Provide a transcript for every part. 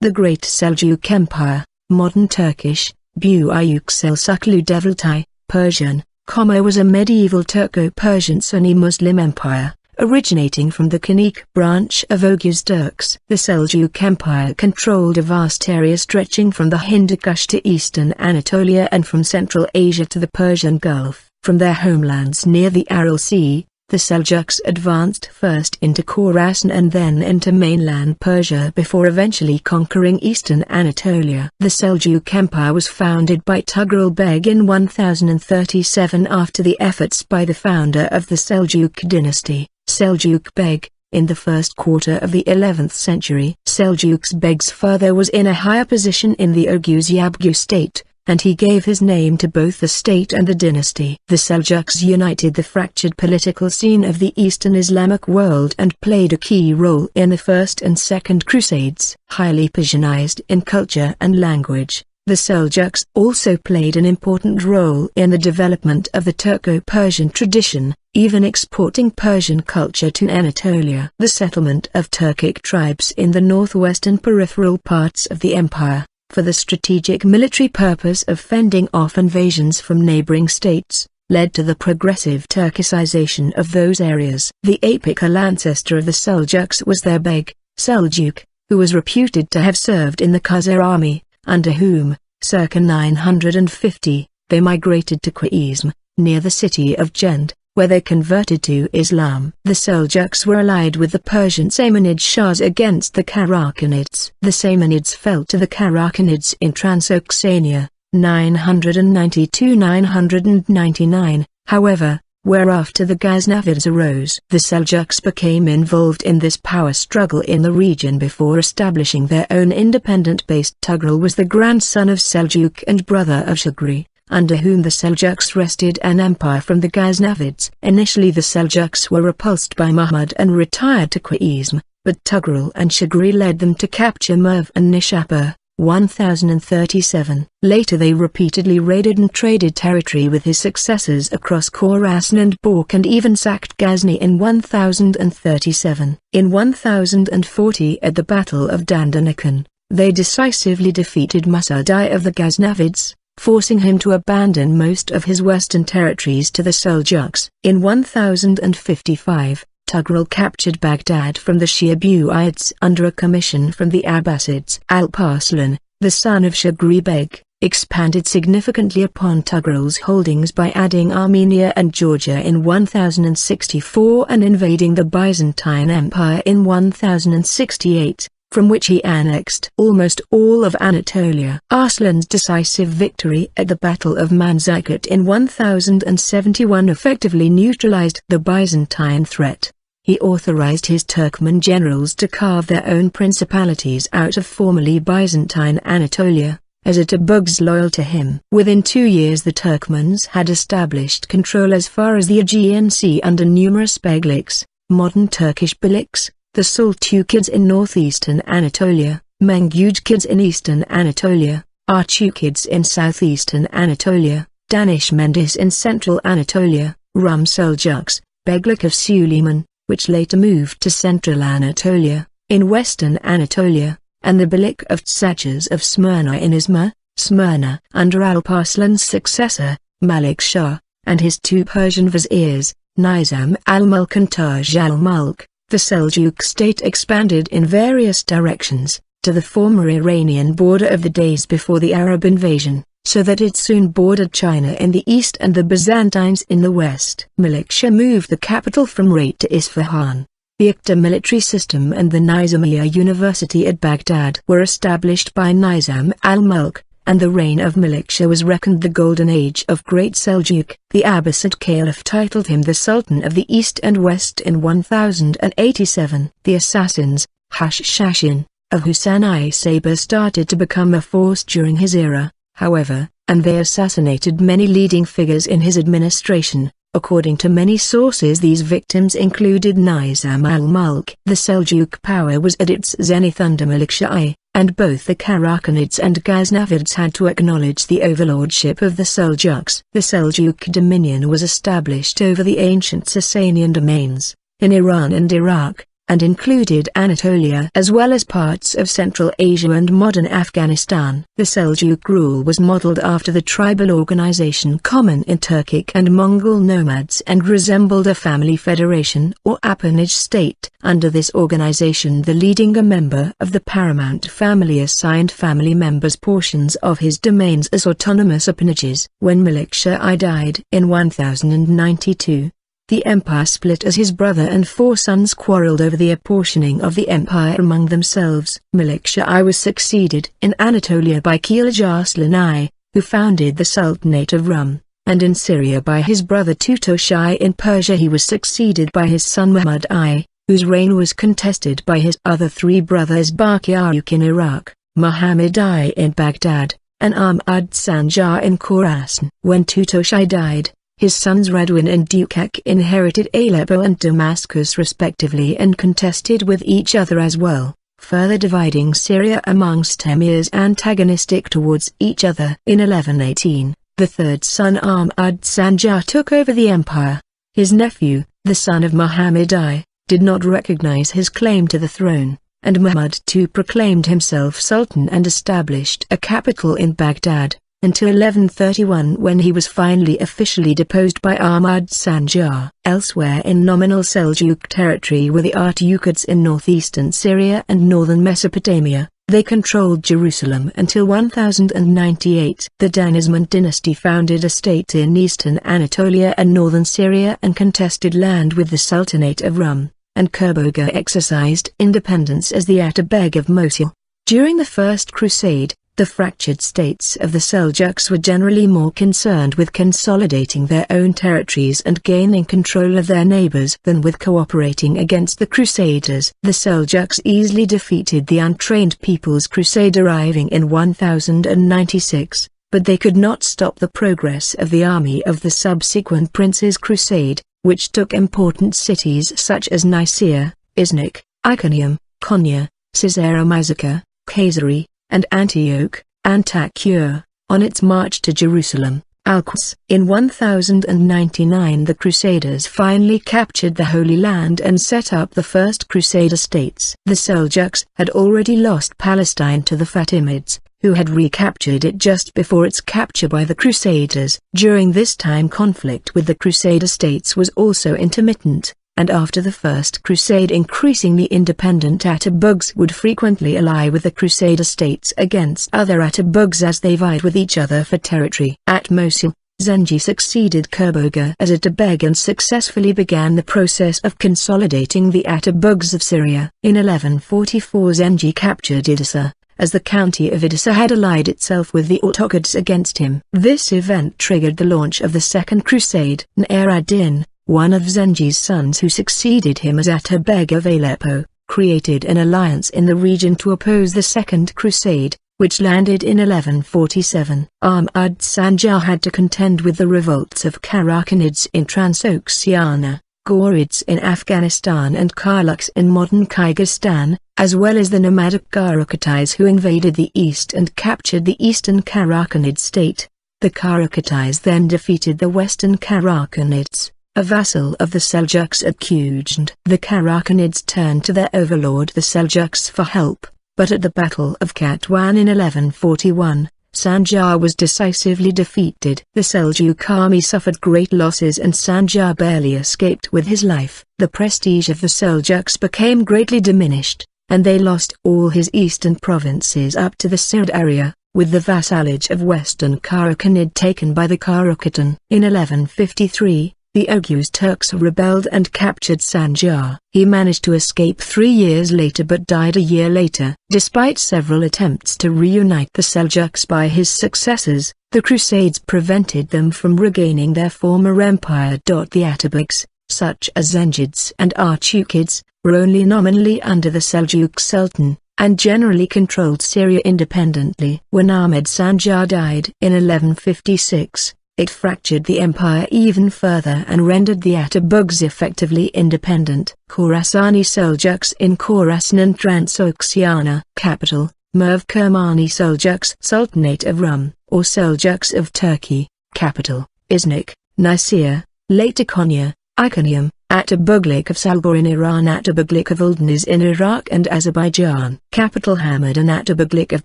The Great Seljuq Empire, modern Turkish, Büyük Selçuklu Devleti, Persian, was a medieval Turko-Persian Sunni Muslim empire, originating from the Qynyq branch of Oghuz Turks. The Seljuk Empire controlled a vast area stretching from the Hindu Kush to eastern Anatolia and from Central Asia to the Persian Gulf. From their homelands near the Aral Sea, the Seljuks advanced first into Khorasan and then into mainland Persia before eventually conquering eastern Anatolia. The Seljuk Empire was founded by Tughral Beg in 1037 after the efforts by the founder of the Seljuk dynasty, Seljug Beg, in the first quarter of the 11th century. Seljug Beg's father was in a higher position in the Oghuz Yabgu state, and he gave his name to both the state and the dynasty. The Seljuks united the fractured political scene of the Eastern Islamic world and played a key role in the First and Second Crusades. Highly Persianized in culture and language, the Seljuks also played an important role in the development of the Turko-Persian tradition, even exporting Persian culture to Anatolia. The settlement of Turkic tribes in the northwestern peripheral parts of the empire, for the strategic military purpose of fending off invasions from neighboring states, led to the progressive Turkicization of those areas. The apical ancestor of the Seljuks was their Beg, Seljuk, who was reputed to have served in the Khazar army, under whom, circa 950, they migrated to Khwarezm, near the city of Jend, where they converted to Islam. The Seljuks were allied with the Persian Samanid Shahs against the Karakhanids. The Samanids fell to the Karakhanids in Transoxania, 992–999, however, whereafter the Ghaznavids arose. The Seljuks became involved in this power struggle in the region before establishing their own independent base. Tughral was the grandson of Seljuk and brother of Shagri, under whom the Seljuks wrested an empire from the Ghaznavids. Initially the Seljuks were repulsed by Muhammad and retired to Khwarezm, but Tughral and Shagri led them to capture Merv and Nishapur, 1037. Later they repeatedly raided and traded territory with his successors across Khorasan and Balkh and even sacked Ghazni in 1037. In 1040 at the Battle of Dandanakan, they decisively defeated Musaddai of the Ghaznavids, forcing him to abandon most of his western territories to the Seljuks. In 1055, Tughral captured Baghdad from the Shia Buyids under a commission from the Abbasids. Alp-Arslan, the son of Shagri Beg, expanded significantly upon Tughral's holdings by adding Armenia and Georgia in 1064 and invading the Byzantine Empire in 1068. From which he annexed almost all of Anatolia. Arslan's decisive victory at the Battle of Manzikert in 1071 effectively neutralized the Byzantine threat. He authorized his Turkmen generals to carve their own principalities out of formerly Byzantine Anatolia, as a tabugs loyal to him. Within 2 years the Turkmens had established control as far as the Aegean Sea under numerous Begliks, modern Turkish Beyliks, the Seljukids in northeastern Anatolia, Mengujkids in eastern Anatolia, Artukids in southeastern Anatolia, Danishmendis in central Anatolia, Rum Seljuks, Beglik of Suleiman, which later moved to central Anatolia, in western Anatolia, and the Beylik of Tsachas of Smyrna in Izmir, Smyrna. Under Alp-Arslan's successor, Malik Shah, and his 2 Persian viziers, Nizam al-Mulk and Taj al-Mulk, the Seljuk state expanded in various directions, to the former Iranian border of the days before the Arab invasion, so that it soon bordered China in the east and the Byzantines in the west. Malik Shah moved the capital from Rait to Isfahan. The Iqta military system and the Nizamiya University at Baghdad were established by Nizam al-Mulk, and the reign of Malik Shah was reckoned the golden age of Great Seljuk. The Abbasid Caliph titled him the Sultan of the East and West in 1087. The assassins, Hashashin, of Husayn I Saber started to become a force during his era, however, and they assassinated many leading figures in his administration. According to many sources these victims included Nizam al-Mulk. The Seljuk power was at its zenith under Malik Shah I, and both the Karakhanids and Ghaznavids had to acknowledge the overlordship of the Seljuks. The Seljuk dominion was established over the ancient Sasanian domains, in Iran and Iraq, and included Anatolia as well as parts of Central Asia and modern Afghanistan. The Seljuk rule was modeled after the tribal organization common in Turkic and Mongol nomads and resembled a family federation or appanage state. Under this organization, the leading member of the paramount family assigned family members portions of his domains as autonomous appanages. When Melik-Shah I died in 1092, the empire split as his brother and 4 sons quarreled over the apportioning of the empire among themselves. Melik-Shah I was succeeded in Anatolia by Qynyq Arslan I, who founded the Sultanate of Rum, and in Syria by his brother Tutosh I. In Persia he was succeeded by his son Muhammad I, whose reign was contested by his other 3 brothers Bakyaruk in Iraq, Muhammad I in Baghdad, and Ahmad Sanjar in Khorasan. When Tutosh I died, his sons Radwan and Dukak inherited Aleppo and Damascus respectively and contested with each other as well, further dividing Syria amongst emirs antagonistic towards each other. In 1118, the third son Ahmad Sanjar took over the empire. His nephew, the son of Muhammad I, did not recognize his claim to the throne, and Muhammad II proclaimed himself sultan and established a capital in Baghdad, until 1131 when he was finally officially deposed by Ahmad Sanjar. Elsewhere in nominal Seljuk territory were the Artukids in northeastern Syria and northern Mesopotamia. They controlled Jerusalem until 1098. The Danizmend dynasty founded a state in eastern Anatolia and northern Syria and contested land with the Sultanate of Rum, and Kerboga exercised independence as the Atabeg of Mosul. During the First Crusade, the fractured states of the Seljuks were generally more concerned with consolidating their own territories and gaining control of their neighbors than with cooperating against the Crusaders. The Seljuks easily defeated the untrained People's Crusade arriving in 1096, but they could not stop the progress of the army of the subsequent Prince's Crusade, which took important cities such as Nicaea, Iznik, Iconium, Konya, Caesarea Massica, Kayseri, and Antioch, Antakya, on its march to Jerusalem, Al-Quds. In 1099 the Crusaders finally captured the Holy Land and set up the First Crusader states. The Seljuks had already lost Palestine to the Fatimids, who had recaptured it just before its capture by the Crusaders. During this time conflict with the Crusader states was also intermittent, and after the First Crusade increasingly independent Atabugs would frequently ally with the Crusader states against other Atabugs as they vied with each other for territory. At Mosul, Zengi succeeded Kerboga as Atabeg and successfully began the process of consolidating the Atabugs of Syria. In 1144 Zengi captured Edessa, as the county of Edessa had allied itself with the Ottomans against him. This event triggered the launch of the Second Crusade. Nur ad-Din, one of Zengi's sons who succeeded him as Atabeg of Aleppo, created an alliance in the region to oppose the Second Crusade, which landed in 1147. Ahmad Sanjar had to contend with the revolts of Karakhanids in Transoxiana, Ghurids in Afghanistan and Karluks in modern Kyrgyzstan, as well as the nomadic Karakhatids who invaded the east and captured the eastern Karakhanid state. The Karakhatids then defeated the western Karakhanids, a vassal of the Seljuks at Qynyq. The Karakhanids turned to their overlord the Seljuks for help, but at the Battle of Katwan in 1141, Sanjar was decisively defeated. The Seljuk army suffered great losses and Sanjar barely escaped with his life. The prestige of the Seljuks became greatly diminished, and they lost all his eastern provinces up to the Sirt area, with the vassalage of western Karakhanid taken by the Karakhatan. In 1153, the Oghuz Turks rebelled and captured Sanjar. He managed to escape 3 years later but died a year later. Despite several attempts to reunite the Seljuks by his successors, the Crusades prevented them from regaining their former empire. The Atabegs, such as Zengids and Artukids, were only nominally under the Seljuk Sultan, and generally controlled Syria independently. When Ahmed Sanjar died in 1156, it fractured the empire even further and rendered the Atabugs effectively independent. Khorasani Seljuks in Khorasan and Transoxiana. Capital, Merv Kermani Seljuks. Sultanate of Rum, or Seljuks of Turkey. Capital, Iznik, Nicaea, later Konya, Iconium, Atabegluk of Salgor in Iran, Atabegluk of Uldanis in Iraq and Azerbaijan. Capital Hamadan, Atabegluk of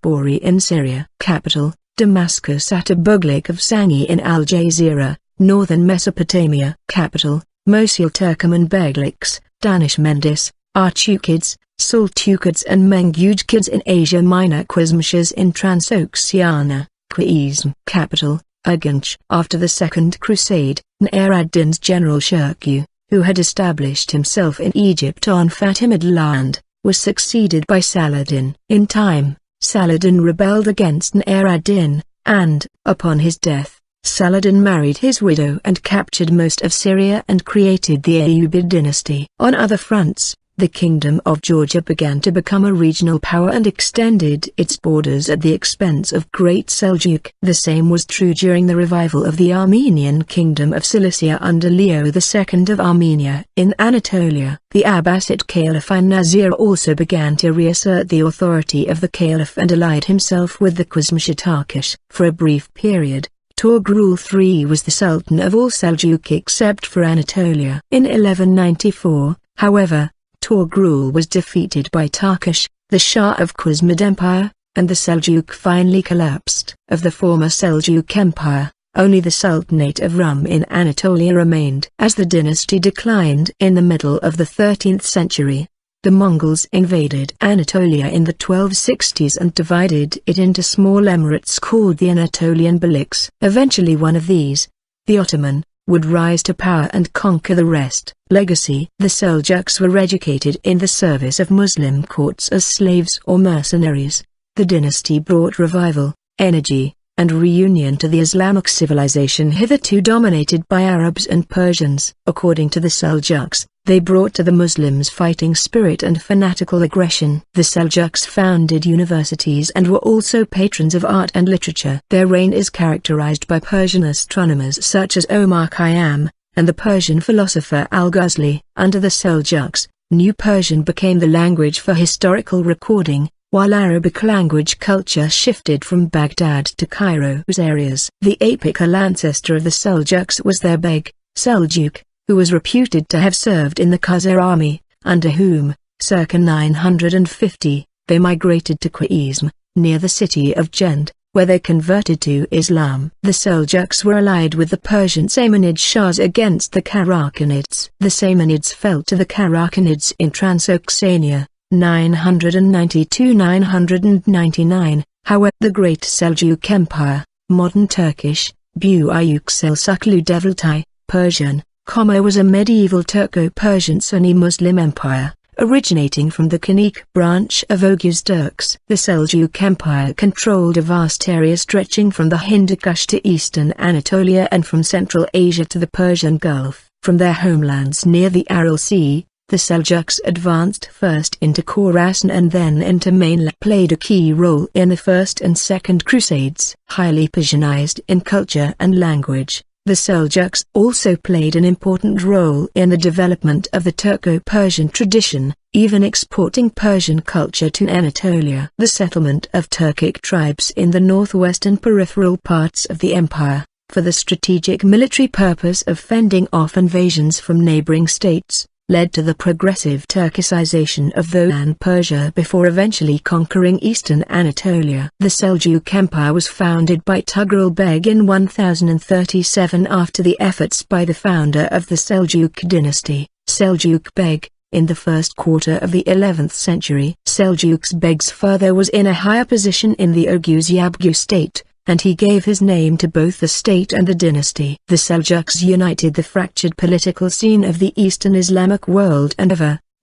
Bori in Syria. Capital, Damascus, Atabegluk of Sangi in Al Jazeera, northern Mesopotamia. Capital, Mosul, Turkoman Begluks, Danish Mendis, Artukids, Seljukids and Mengujkids in Asia Minor. Qynyq in Transoxiana, Qynyq. Capital, Urgench. After the Second Crusade, Nur ad-Din's general Seljug, who had established himself in Egypt on Fatimid land, was succeeded by Saladin. In time, Saladin rebelled against Nur ad-Din, and, upon his death, Saladin married his widow and captured most of Syria and created the Ayyubid dynasty. On other fronts, the Kingdom of Georgia began to become a regional power and extended its borders at the expense of Great Seljuq. The same was true during the revival of the Armenian Kingdom of Cilicia under Leo II of Armenia. In Anatolia, the Abbasid Caliph an-Nasir also began to reassert the authority of the Caliph and allied himself with the Qynyq Turkish. For a brief period, Turgul III was the Sultan of all Seljuk except for Anatolia. In 1194, however, Turgul was defeated by Turkish, the Shah of Qynyq Empire, and the Seljuk finally collapsed. Of the former Seljuk Empire, only the Sultanate of Rum in Anatolia remained. As the dynasty declined in the middle of the 13th century, the Mongols invaded Anatolia in the 1260s and divided it into small emirates called the Anatolian Beyliks. Eventually one of these, the Ottoman, would rise to power and conquer the rest. Legacy: the Seljuks were educated in the service of Muslim courts as slaves or mercenaries. The dynasty brought revival, energy, and reunion to the Islamic civilization hitherto dominated by Arabs and Persians. According to the Seljuks, they brought to the Muslims fighting spirit and fanatical aggression. The Seljuks founded universities and were also patrons of art and literature. Their reign is characterized by Persian astronomers such as Omar Khayyam, and the Persian philosopher Al-Ghazali. Under the Seljuks, New Persian became the language for historical recording, while Arabic language culture shifted from Baghdad to Cairo's areas. The apical ancestor of the Seljuks was their Beg, Seljug, who was reputed to have served in the Khazar army, under whom, circa 950, they migrated to Qynyq, near the city of Jend, where they converted to Islam. The Seljuks were allied with the Persian Samanid Shahs against the Karakhanids. The Samanids fell to the Karakhanids in Transoxania, 992–999, however the Great Seljuq Empire, modern Turkish, Büyük Selçuklu Devleti, Persian, was a medieval Turko-Persian Sunni Muslim empire, originating from the Qynyq branch of Oghuz Turks. The Seljuk Empire controlled a vast area stretching from the Hindu Kush to eastern Anatolia and from Central Asia to the Persian Gulf. From their homelands near the Aral Sea, the Seljuks advanced first into Khorasan and then into mainland, played a key role in the First and Second Crusades. Highly Persianized in culture and language, the Seljuks also played an important role in the development of the Turko-Persian tradition, even exporting Persian culture to Anatolia. The settlement of Turkic tribes in the northwestern peripheral parts of the empire, for the strategic military purpose of fending off invasions from neighboring states, led to the progressive Turkicization of Thoan Persia before eventually conquering eastern Anatolia. The Seljuk Empire was founded by Tugrul Beg in 1037 after the efforts by the founder of the Seljuk dynasty, Seljuk Beg, in the first quarter of the 11th century. Seljuk Beg's father was in a higher position in the Oghuz Yabgu state, and he gave his name to both the state and the dynasty. The Seljuks united the fractured political scene of the Eastern Islamic world and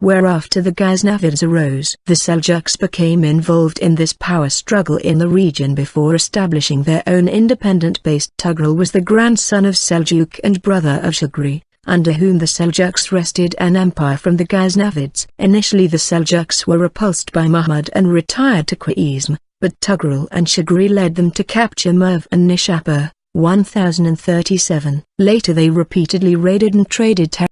whereafter the Ghaznavids arose. The Seljuks became involved in this power struggle in the region before establishing their own independent base. Tugrul was the grandson of Seljuk and brother of Shugri, under whom the Seljuks wrested an empire from the Ghaznavids. Initially the Seljuks were repulsed by Muhammad and retired to Qynyq, but Tugrul and Shugri led them to capture Merv and Nishapur, 1037. Later they repeatedly raided and traded